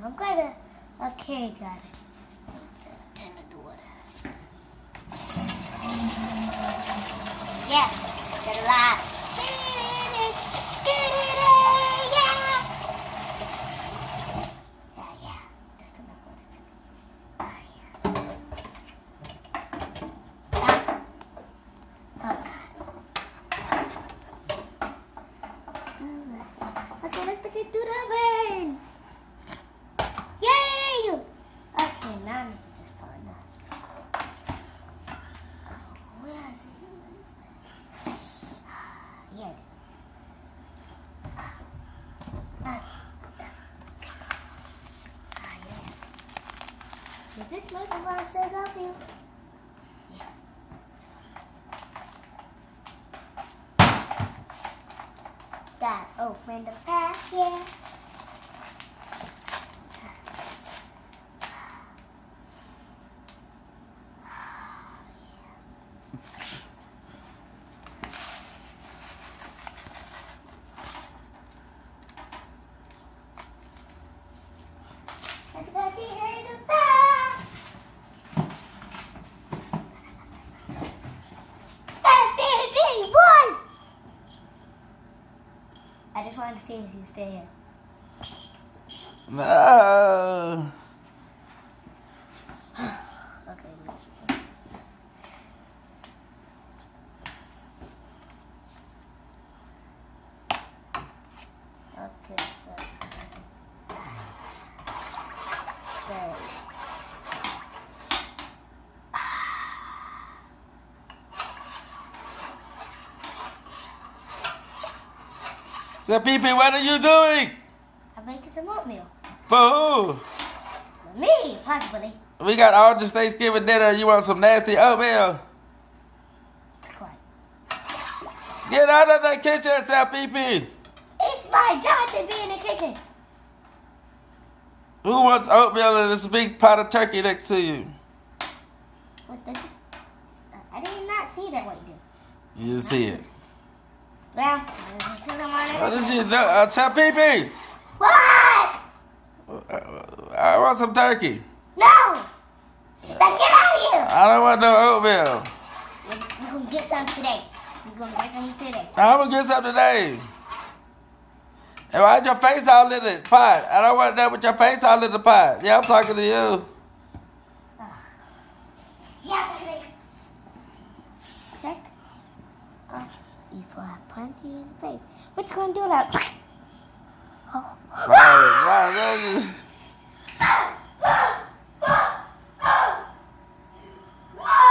I'm gonna. Okay, got it. Turn the door. Yeah, get a lot. Okay, let's take it to the oven. Yay! Okay, now I need to just put it on. Where is it? Yeah. Is this making what I said up here? Yeah. Gotta open the packet. I just wanted to see if you stay here. No. Okay, let's see. Okay, so. So, Pee-Pee, what are you doing? I'm making some oatmeal. For who? For me, possibly. We got all this Thanksgiving dinner. You want some nasty oatmeal? Quiet. Get out of that kitchen, Sal Pee-Pee. It's my job to be in the kitchen. Who wants oatmeal and this big pot of turkey next to you? What did you? I did not see that. What you did? You didn't see it. Well, What did you do? Sal Pee-Pee. What? I want some turkey. No! Now get out of here! I don't want no oatmeal. You're gonna get some today. You're gonna get some today. I'm gonna get some today. And why'd your face all in the pot? I don't want to know with your face all in the pot. Yeah, I'm talking to you. Yeah, today. Sick. Before I punch you in the face. What you gonna do now? Oh. Right.